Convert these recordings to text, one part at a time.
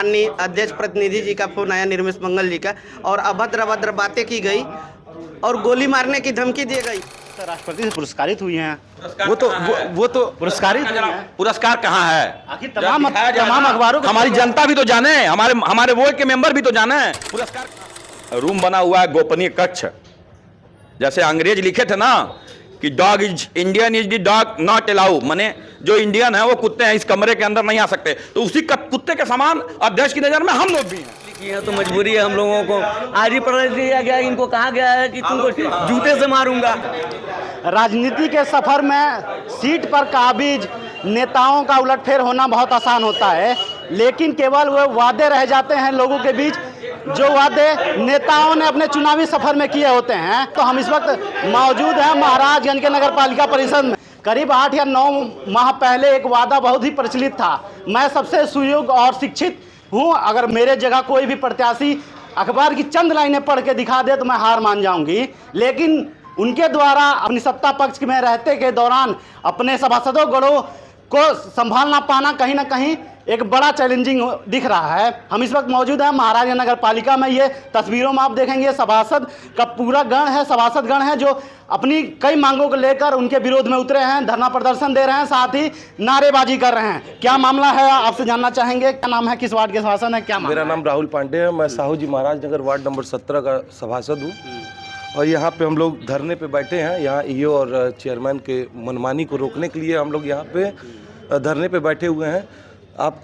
माननीय अध्यक्ष प्रतिनिधि जी का फोन आया, निर्मेश मंगल जी का, और अभद्र अभद्र बातें की गई और गोली मारने की धमकी दी गई। राष्ट्रपति से पुरस्कारित हुई हैं। वो तो पुरस्कारित हुई हैं। पुरस्कार कहाँ है? आखिर तमाम अखबारों हमारी जनता भी तो जाने, हमारे वोट के मेंबर भी तो जाने। पुरस्कार रूम बना हुआ है, गोपनीय कक्ष, जैसे अंग्रेज लिखे थे ना कि dog is Indian is the dog not allow, माने जो इंडियन है वो कुत्ते हैं, इस कमरे के अंदर नहीं आ सकते। तो उसी कुत्ते के समान अध्यक्ष की नजर में हम लोग भी हैं। ये तो मजबूरी है हम लोगों को। आज ही पढ़ दिया गया, इनको कहा गया है कि तुमको जूते से मारूंगा। राजनीति के सफर में सीट पर काबिज नेताओं का उलटफेर होना बहुत आसान होता है, लेकिन केवल वो वादे रह जाते हैं लोगों के बीच जो वादे नेताओं ने अपने चुनावी सफर में किए होते हैं। तो हम इस वक्त मौजूद हैं महाराजगंज के नगर पालिका परिषद में। करीब 8 या 9 माह पहले एक वादा बहुत ही प्रचलित था, मैं सबसे सुयोग्य और शिक्षित हूँ, अगर मेरे जगह कोई भी प्रत्याशी अखबार की चंद लाइनें पढ़ के दिखा दे तो मैं हार मान जाऊंगी। लेकिन उनके द्वारा अपनी सत्ता पक्ष में रहते के दौरान अपने सभासदों गणों को संभालना पाना कहीं ना कहीं एक बड़ा चैलेंजिंग दिख रहा है। हम इस वक्त मौजूद हैं महाराजगंज नगर पालिका में। ये तस्वीरों में आप देखेंगे सभासद का पूरा गण है, सभासद गण है जो अपनी कई मांगों को लेकर उनके विरोध में उतरे हैं, धरना प्रदर्शन दे रहे हैं, साथ ही नारेबाजी कर रहे हैं। क्या मामला है आपसे जानना चाहेंगे। क्या नाम है, किस वार्ड के सभासद है, क्या मामला? मेरा नाम राहुल पांडे है, मैं साहू जी महाराज नगर वार्ड नंबर 17 का सभासद हूँ। और यहाँ पे हम लोग धरने पे बैठे हैं। यहाँ ईओ और चेयरमैन के मनमानी को रोकने के लिए हम लोग यहाँ पे धरने पे बैठे हुए हैं। आप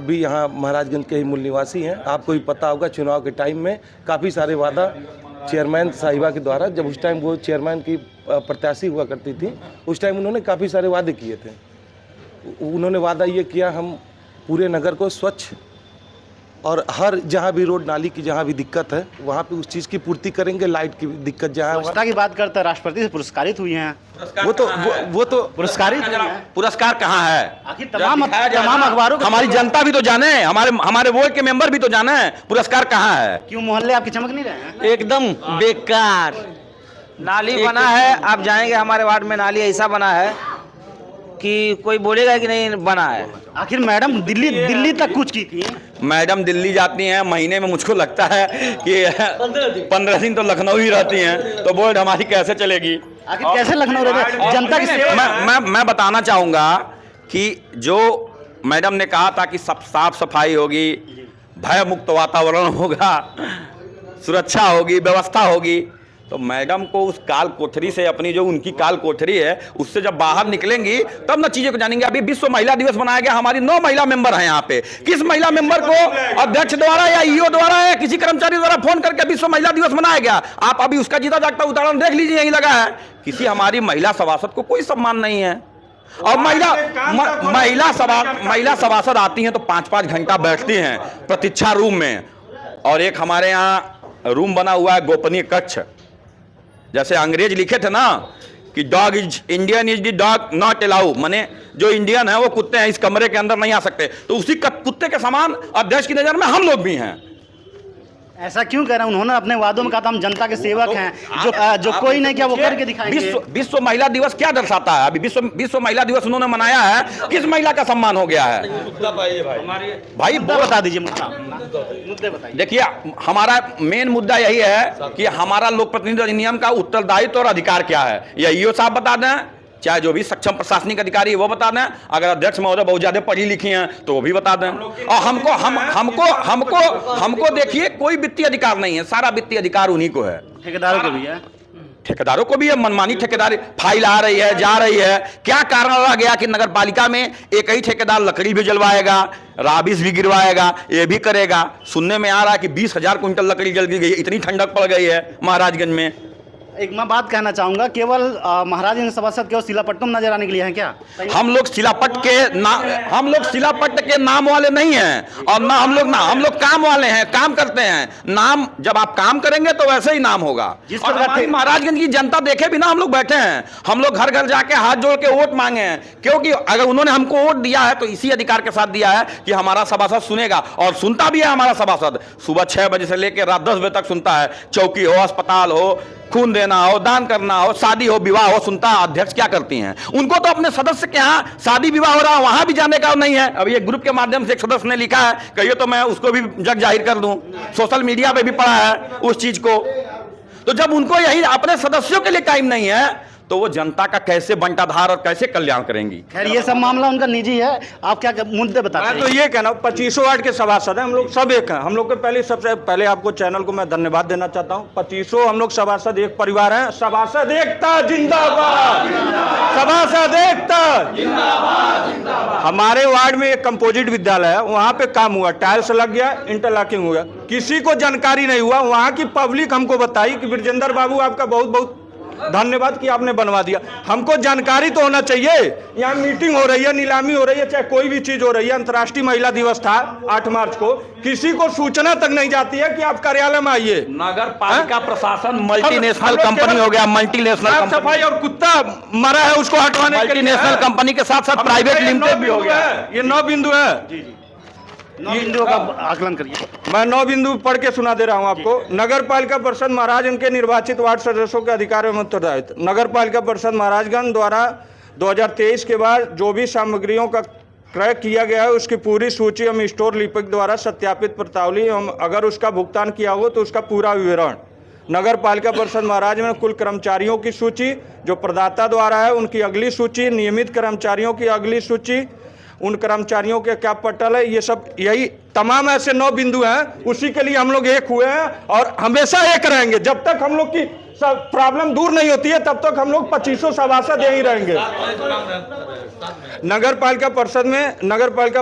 भी यहाँ महाराजगंज के ही मूल निवासी हैं, आपको भी पता होगा चुनाव के टाइम में काफ़ी सारे वादा चेयरमैन साहिबा के द्वारा, जब उस टाइम वो चेयरमैन की प्रत्याशी हुआ करती थी, उस टाइम उन्होंने काफ़ी सारे वादे किए थे। उन्होंने वादा ये किया हम पूरे नगर को स्वच्छ और हर जहाँ भी रोड नाली की जहाँ भी दिक्कत है वहाँ पे उस चीज़ की पूर्ति करेंगे। लाइट की दिक्कत जहाँ स्वच्छता की बात करते हैं, राष्ट्रपति से पुरस्कारित हुई हैं। वो तो पुरस्कारित पुरस्कार कहाँ है? आखिर तमाम अखबारों हमारी जनता भी तो जाने, हमारे वोट के मेंबर भी तो जाने। पुरस्कार कहाँ है? क्यों मोहल्ले आपकी चमक नहीं रहे हैं? एकदम बेकार नाली बना है। आप जाएंगे हमारे वार्ड में, नाली ऐसा बना है कि कोई बोलेगा कि नहीं बना है। आखिर मैडम दिल्ली तक कुछ की थी। मैडम दिल्ली जाती हैं महीने में, मुझको लगता है कि 15 दिन तो लखनऊ ही रहती हैं, तो बोर्ड हमारी कैसे चलेगी? आखिर कैसे लखनऊ रहते जनता की सेवा? मैं बताना चाहूँगा कि जो मैडम ने कहा था कि सब साफ सफाई होगी, भय मुक्त वातावरण होगा, सुरक्षा होगी, व्यवस्था होगी, तो मैडम को उस काल कोठरी से, अपनी जो उनकी काल कोठरी है उससे जब बाहर निकलेंगी तब ना चीजें को जानेंगे। अभी विश्व महिला दिवस मनाया गया, हमारी 9 महिला मेंबर हैं यहाँ पे। किस महिला मेंबर को अध्यक्ष द्वारा या ईओ द्वारा या किसी कर्मचारी द्वारा फोन करके विश्व महिला दिवस मनाया गया? आप अभी उसका जीता जागता उदाहरण देख लीजिए, यही लगा है। किसी हमारी महिला सभासद को कोई सम्मान नहीं है। और महिला सभासद आती हैं तो 5-5 घंटा बैठती हैं प्रतीक्षा रूम में। और एक हमारे यहाँ रूम बना हुआ है, गोपनीय कक्ष, जैसे अंग्रेज लिखे थे ना कि dog is Indian is the dog not allow, माने जो इंडियन है वो कुत्ते हैं, इस कमरे के अंदर नहीं आ सकते। तो उसी कुत्ते के समान अध्यक्ष की नजर में हम लोग भी हैं। ऐसा क्यों कह रहे हैं? उन्होंने अपने वादों में कहा था हम जनता के सेवक हैं, जो कोई नहीं किया वो करके दिखाएंगे। विश्व महिला दिवस क्या दर्शाता है? अभी विश्व महिला दिवस उन्होंने मनाया है, किस महिला का सम्मान हो गया है? भाई बता दीजिए, मुद्दे बताइए। देखिए, हमारा मेन मुद्दा यही है कि हमारा लोक प्रतिनिधि अधिनियम का उत्तरदायित्व और अधिकार क्या है, या ईओ साहब बता दें, चाहे जो भी सक्षम प्रशासनिक अधिकारी है वो बता दें। अगर अध्यक्ष महोदय बहुत ज्यादा पढ़ी लिखी हैं तो वो भी बता दें। और हमको देखिए कोई वित्तीय अधिकार नहीं है, सारा वित्तीय अधिकार उन्हीं को है। ठेकेदारों को भी है, ठेकेदारों को भी है। मनमानी ठेकेदारी, फाइल आ रही है, जा रही है। क्या कारण रह गया कि नगर पालिका में एक ही ठेकेदार लकड़ी भी जलवाएगा, राबिस भी गिरवाएगा, ये भी करेगा। सुनने में आ रहा है कि 20,000 कुंटल लकड़ी जल गई, इतनी ठंडक पड़ गई है महाराजगंज में। एक मैं बात कहना चाहूंगा, केवल महाराजगंज सभासद केवल शिलापट्टम नजर आने के लिए हैं क्या? हम लोग शिलापट्ट के नाम वाले नहीं हैं, और ना हम लोग काम वाले हैं, काम करते हैं। नाम जब आप काम करेंगे तो वैसे ही नाम होगा। जिस प्रकार महाराजगंज की जनता देखे बिना हम लोग बैठे हैं, हम लोग घर घर जाके हाथ जोड़ के वोट मांगे हैं, क्योंकि अगर उन्होंने हमको वोट दिया है तो इसी अधिकार के साथ दिया है कि हमारा सभासद सुनेगा, और सुनता भी है। हमारा सभासद सुबह 6 बजे से लेकर रात 10 बजे तक सुनता है। चौकी हो, अस्पताल हो, खून देना हो, दान करना हो, शादी हो, विवाह हो, सुनता अध्यक्ष क्या करती हैं? उनको तो अपने सदस्य के यहाँ शादी विवाह हो रहा है वहां भी जाने का नहीं है। अभी एक ग्रुप के माध्यम से एक सदस्य ने लिखा है, कहिए तो मैं उसको भी जग जाहिर कर दूं, सोशल मीडिया पे भी पड़ा है उस चीज को। तो जब उनको यही अपने सदस्यों के लिए टाइम नहीं है तो वो जनता का कैसे बंटाधार और कैसे कल्याण करेंगी? खैर ये सब मामला उनका निजी है, आप क्या मुद्दे बताते मैं तो ये कहना 2500 वार्ड के सभासद हैं हम लोग, सब एक हैं। हम लोग के पहले सबसे पहले आपको चैनल को मैं धन्यवाद देना चाहता हूँ। 2500 हम लोग सभासद एक परिवार हैं। सभासद एकता जिंदाबाद, सभासद एकता जिंदाबाद। हमारे वार्ड में एक कंपोजिट विद्यालय है, वहाँ पे काम हुआ, टाइल्स लग गया, इंटरलॉकिंग हुआ, किसी को जानकारी नहीं हुआ। वहाँ की पब्लिक हमको बताई कि विजेंद्र बाबू आपका बहुत बहुत धन्यवाद कि आपने बनवा दिया। हमको जानकारी तो होना चाहिए। यहाँ मीटिंग हो रही है, नीलामी हो रही है, चाहे कोई भी चीज हो रही है। अंतर्राष्ट्रीय महिला दिवस था 8 मार्च को, किसी को सूचना तक नहीं जाती है कि आप कार्यालय में आइए। नगर पालिका प्रशासन मल्टीनेशनल कंपनी हो गया, मल्टीनेशनल साफ सफाई और कुत्ता मरा है उसको हटवाने के लिए मल्टीनेशनल कंपनी के साथ साथ प्राइवेट लिमिटेड भी हो गया। ये 9 बिंदु है। 9 बिंदुओं का आकलन करिए। मैं 9 बिंदु पढ़ के सुना दे रहा हूं आपको। नगर पालिका परिषद महाराजगंज के निर्वाचित वार्ड सदस्यों के अधिकारों में उत्तरदायित्व। नगर पालिका परिषद महाराजगंज द्वारा 2023 के बाद जो भी सामग्रियों का क्रय किया गया है उसकी पूरी सूची एवं स्टोर लिपिक द्वारा सत्यापित प्रतावली एवं अगर उसका भुगतान किया हो तो उसका पूरा विवरण। नगर पालिका परिषद महाराज में कुल कर्मचारियों की सूची जो प्रदाता द्वारा है, उनकी अगली सूची, नियमित कर्मचारियों की अगली सूची, उन कर्मचारियों के क्या पटल है, ये सब, यही तमाम ऐसे 9 बिंदु हैं। उसी के लिए हम लोग एक हुए हैं और हमेशा एक रहेंगे। जब तक हम लोग की सब प्रॉब्लम दूर नहीं होती है तब तक हम लोग 2500 सभासद यहीं रहेंगे। नगर पालिका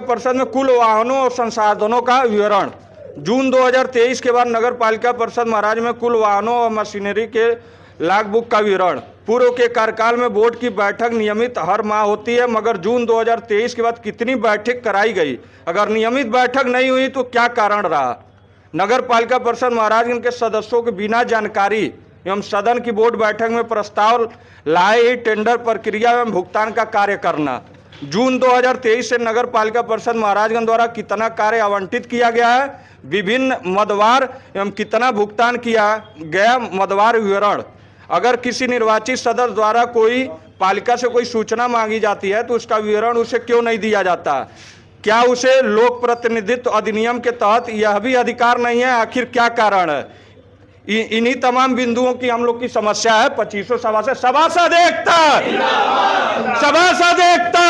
परिषद में कुल वाहनों और संसाधनों का विवरण। जून 2023 के बाद नगर पालिका परिषद महाराज में कुल वाहनों और मशीनरी के लॉग बुक का विवरण। पूर्व के कार्यकाल में बोर्ड की बैठक नियमित हर माह होती है, मगर जून 2023 के बाद कितनी बैठक कराई गई? अगर नियमित बैठक नहीं हुई तो क्या कारण रहा? नगर पालिका परिषद महाराजगंज के सदस्यों के बिना जानकारी एवं सदन की बोर्ड बैठक में प्रस्ताव लाए ही टेंडर प्रक्रिया एवं भुगतान का कार्य करना। जून 2023 से नगर पालिका परिषद महाराजगंज द्वारा कितना कार्य आवंटित किया गया है, विभिन्न मदवार एवं कितना भुगतान किया गया, मदवार विवरण। अगर किसी निर्वाचित सदस्य द्वारा कोई पालिका से कोई सूचना मांगी जाती है तो उसका विवरण उसे क्यों नहीं दिया जाता? क्या उसे लोक प्रतिनिधित्व अधिनियम के तहत यह भी अधिकार नहीं है? आखिर क्या कारण है? इन्हीं तमाम बिंदुओं की हम लोग की समस्या है। 2500 सभासद एकता, सभासद एकता।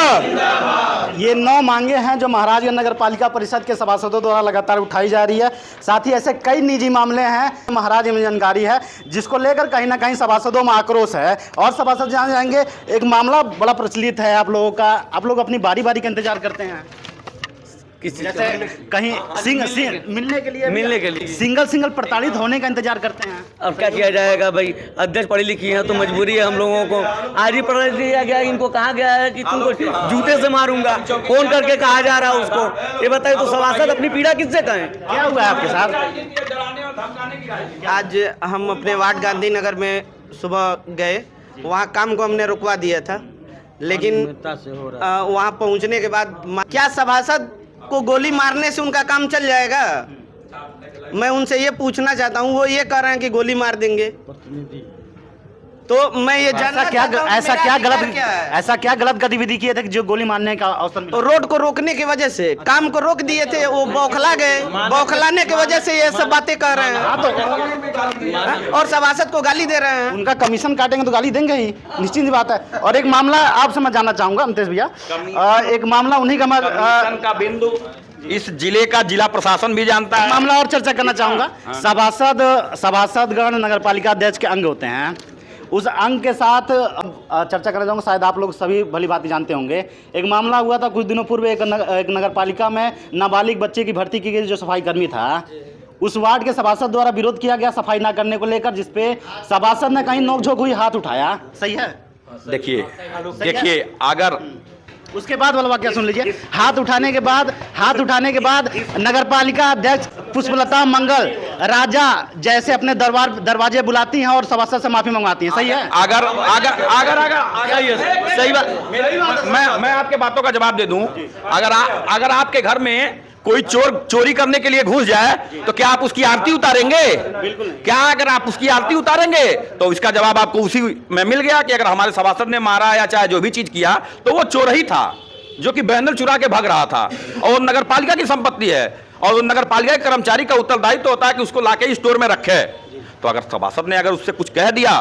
ये 9 मांगे हैं जो महाराजगंज नगर पालिका परिषद के सभासदों द्वारा लगातार उठाई जा रही है। साथ ही ऐसे कई निजी मामले हैं महाराज में जानकारी है जिसको लेकर कहीं ना कहीं सभासदों में आक्रोश है और सभासद जान जाएंगे। एक मामला बड़ा प्रचलित है आप लोगों का, आप लोग अपनी बारी बारी का इंतजार करते हैं जैसे कहीं मिलने के लिए सिंगल प्रताड़ित होने का इंतजार करते हैं। अब क्या किया जाएगा भाई, अध्यक्ष पढ़ी लिखी है तो मजबूरी है हम लोगों को। आज ही पढ़ा दिया गया, इनको कहा गया है कि तुमको जूते से मारूंगा, फोन करके कहा जा रहा है उसको। ये बताइए तो सभासद अपनी पीड़ा किससे कहें? क्या हुआ है आपके साथ? आज हम अपने वार्ड गांधीनगर में सुबह गए, वहाँ काम को हमने रुकवा दिया था, लेकिन वहाँ पहुँचने के बाद क्या सभासद को गोली मारने से उनका काम चल जाएगा? मैं उनसे ये पूछना चाहता हूँ, वो ये कह रहे हैं कि गोली मार देंगे, तो मैं ये जानना चाहता हूं ऐसा क्या गलत गतिविधि किए थे कि जो गोली मारने का अवसर मिला? रोड को रोकने की वजह से काम को रोक दिए थे, वो बौखला गए, बौखलाने की वजह से ये सब बातें कर रहे हैं और सभासद को गाली दे रहे हैं। उनका कमीशन काटेंगे तो गाली देंगे ही, निश्चित बात है। और एक मामला आपसे मैं जानना चाहूंगा अमतेश भैया, एक मामला उन्हीं का बिंदु इस जिले का जिला प्रशासन भी जानता है। मामला और चर्चा करना चाहूंगा। सभासदगण नगर पालिका अध्यक्ष के अंग होते हैं, उस अंग के साथ चर्चा करना चाहूँगा। शायद आप लोग सभी भली बात जानते होंगे। एक मामला हुआ था कुछ दिनों पूर्व, एक नगर पालिका में नाबालिग बच्चे की भर्ती की गई जो सफाई कर्मी था, उस वार्ड के सभासद द्वारा विरोध किया गया सफाई ना करने को लेकर, जिसपे सभासद ने कहीं नोकझोंक हुई, हाथ उठाया। सही है? देखिए अगर उसके बाद वाला वाक्य सुन लीजिए। हाथ उठाने के बाद नगर पालिका अध्यक्ष पुष्पलता मंगल राजा जैसे अपने दरवाजे बुलाती हैं और सभासद से माफी मंगवाती हैं। सही है? अगर सही बात, मैं आपके बातों का जवाब दे दूं। अगर आपके घर में कोई चोर चोरी करने के लिए घुस जाए तो क्या आप उसकी आरती उतारेंगे? क्या अगर आप उसकी आरती उतारेंगे तो इसका जवाब आपको उसी में मिल गया कि अगर हमारे सभासद ने मारा या चाहे जो भी चीज किया तो वो चोर ही था, जो कि बैनर चुरा के भाग रहा था, और नगर पालिका की संपत्ति है और नगर पालिका के कर्मचारी का उत्तरदायित्व तो होता है कि उसको लाके स्टोर में रखे। तो अगर सभासद ने अगर उससे कुछ कह दिया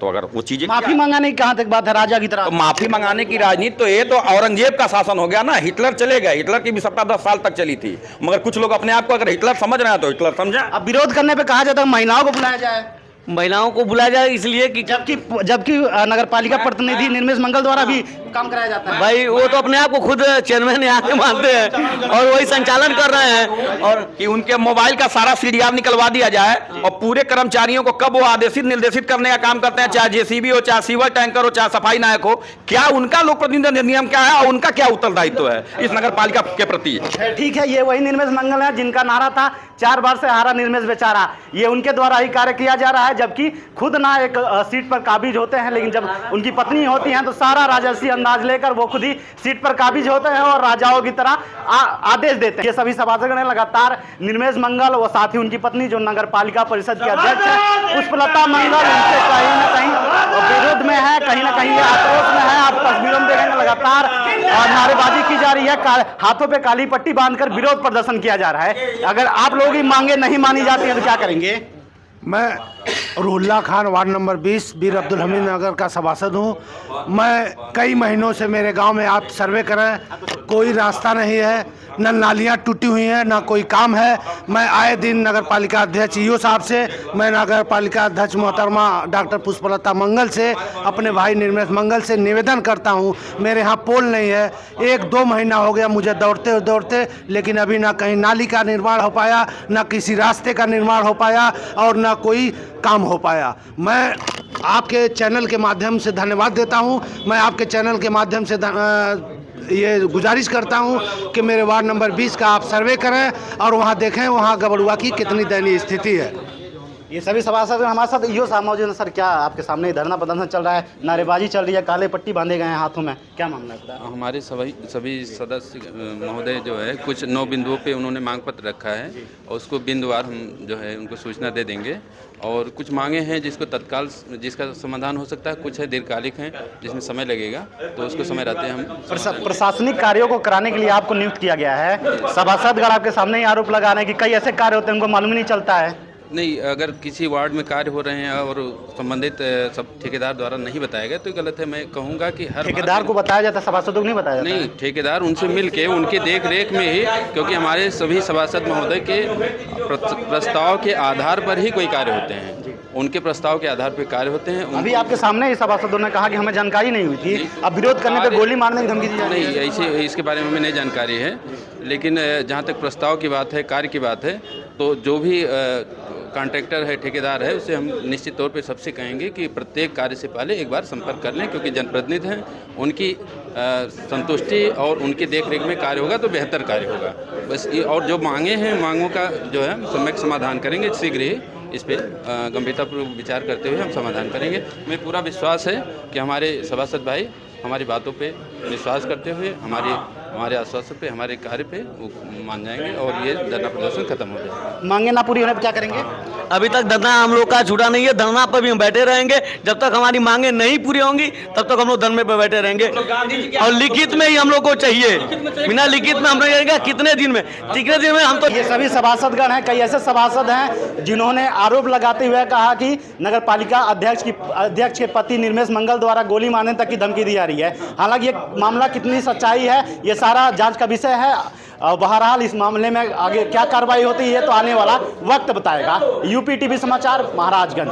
तो अगर वो चीजें माफी मंगाने की कहां तक बात है राजा की तरह? तो माफी मंगाने की राजनीति तो ये तो औरंगजेब का शासन हो गया ना। हिटलर चले गए, हिटलर की भी सत्ता 10 साल तक चली थी, मगर कुछ लोग अपने आप को अगर हिटलर समझ रहे हैं तो हिटलर समझा। अब विरोध करने पे कहा जाता है महिलाओं को बुलाया जाए, महिलाओं को बुलाया जाए इसलिए कि जबकि नगर पालिका प्रतिनिधि निर्मेश मंगल द्वारा भी काम कराया जाता है। भाई वो तो अपने आप को खुद चेयरमैन यहाँ के मानते हैं और वही संचालन कर रहे हैं, और कि उनके मोबाइल का सारा सीडीआर निकलवा दिया जाए और पूरे कर्मचारियों को कब वो आदेशित निर्देशित करने का काम करते हैं, चाहे जेसीबी हो, चाहे सीवर टैंकर हो, चाहे सफाई नायक हो, क्या उनका लोक प्रतिनिधि नियम क्या है और उनका क्या उत्तरदायित्व है इस नगर पालिका के प्रति? ठीक है, ये वही निर्मेश मंगल है जिनका नारा था 4 बार से हारा निर्मेश बेचारा, ये उनके द्वारा ही कार्य किया जा रहा है, जबकि खुद ना एक सीट पर काबिज होते हैं, लेकिन जब उनकी पत्नी होती हैं तो सारा राजसी अंदाज लेकर वो खुद ही सीट पर काबिज होते हैं और राजाओं की तरह आदेश देते हैं। ये सभी सभासदगण लगातार निर्मेश मंगल और साथ ही उनकी पत्नी जो नगर पालिका परिषद की अध्यक्ष है पुष्पलता मंगल, उनसे कहीं ना कहीं विरोध में है, कहीं ना कहीं आक्रोश में है। आप तस्वीरों में देखेंगे लगातार नारेबाजी की जा रही है, हाथों पे काली पट्टी बांधकर विरोध प्रदर्शन किया जा रहा है। अगर आप लोगों की मांगे नहीं मानी जाती हैं तो क्या करेंगे? मैं रुल्ला खान वार्ड नंबर 20 बीर अब्दुल हमीद नगर का सभासद हूँ। मैं कई महीनों से मेरे गांव में आप सर्वे करें, कोई रास्ता नहीं है, न नालियाँ टूटी हुई हैं, ना कोई काम है। मैं आए दिन नगर पालिका अध्यक्ष ईओ साहब से, मैं नगर पालिका अध्यक्ष मोहतरमा डॉक्टर पुष्पलता मंगल से, अपने भाई निर्मेश मंगल से निवेदन करता हूँ। मेरे यहाँ पोल नहीं है, 1-2 महीना हो गया मुझे दौड़ते दौड़ते, लेकिन अभी ना कहीं नाली का निर्माण हो पाया, ना किसी रास्ते का निर्माण हो पाया और ना कोई काम हो पाया। मैं आपके चैनल के माध्यम से धन्यवाद देता हूं। मैं आपके चैनल के माध्यम से ये गुजारिश करता हूं कि मेरे वार्ड नंबर 20 का आप सर्वे करें और वहां देखें वहां गबड़ुआ की कितनी दयनीय स्थिति है। ये सभी सभासद हमारे साथ ईओ साहब मौजूद हैं। सर, क्या आपके सामने धरना प्रदर्शन चल रहा है, नारेबाजी चल रही है, काले पट्टी बांधे गए हैं हाथों में, क्या मामला है? हमारे सभी सदस्य महोदय जो है कुछ 9 बिंदुओं पे उन्होंने मांग पत्र रखा है और उसको बिंदुवार हम जो है उनको सूचना दे देंगे। और कुछ मांगे हैं जिसको तत्काल जिसका समाधान हो सकता है, कुछ है दीर्घकालिक हैं जिसमें समय लगेगा, तो उसको समय रहते हम प्रशासनिक कार्यों को कराने के लिए आपको नियुक्त किया गया है। सभासदगण आपके सामने ही आरोप लगा रहे हैं कि कई ऐसे कार्य होते हैं उनको मालूम नहीं चलता है। नहीं, अगर किसी वार्ड में कार्य हो रहे हैं और संबंधित सब ठेकेदार द्वारा नहीं बताया गया तो गलत है। मैं कहूँगा कि हर ठेकेदार को बताया जाता है, सभासदों को नहीं बताया जाता? नहीं, ठेकेदार उनसे मिल के उनके देख रेख में ही, क्योंकि हमारे सभी सभासद महोदय के प्रस्ताव के आधार पर ही कोई कार्य होते हैं, उनके प्रस्ताव के आधार पर कार्य होते हैं। अभी आपके सामने ही सभासदों ने कहा कि हमें जानकारी नहीं हुई थी, अब विरोध करने पर गोली मारने की धमकी दी जा रही है। नहीं, ऐसे इसके बारे में हमें नहीं जानकारी है, लेकिन जहाँ तक प्रस्ताव की बात है, कार्य की बात है, तो जो भी कॉन्ट्रैक्टर है, ठेकेदार है, उसे हम निश्चित तौर पे सबसे कहेंगे कि प्रत्येक कार्य से पहले एक बार संपर्क कर लें, क्योंकि जनप्रतिनिधि हैं, उनकी संतुष्टि और उनकी देखरेख में कार्य होगा तो बेहतर कार्य होगा बस। और जो मांगे हैं, मांगों का जो है सम्यक समाधान करेंगे शीघ्र ही। इस पर गंभीरतापूर्वक विचार करते हुए हम समाधान करेंगे। हमें पूरा विश्वास है कि हमारे सभासद भाई हमारी बातों पे विश्वास करते हुए हमारे आश्वासन पे, हमारे कार्य पे वो मान जाएंगे और ये धरना प्रदर्शन खत्म हो जाएगा। मांगे ना पूरी होने पर क्या करेंगे? अभी तक धरना हम लोग का छूटा नहीं है, धरना पर भी हम बैठे रहेंगे जब तक हमारी मांगे नहीं पूरी होंगी, तब तक हम लोग धरने पर बैठे रहेंगे। और लिखित में ही हम लोग को चाहिए, बिना लिखित में हम लोग कितने दिन में हम तो। ये सभी सभासदगण हैं, कई ऐसे सभासद हैं जिन्होंने आरोप लगाते हुए कहा कि नगर पालिका अध्यक्ष के पति निर्मेश मंगल द्वारा गोली मारने तक की धमकी दी जा रही है। हालांकि ये मामला कितनी सच्चाई है ये सारा जांच का विषय है। बहरहाल इस मामले में आगे क्या कार्रवाई होती है तो आने वाला वक्त बताएगा। यूपी टीवी समाचार, महाराजगंज।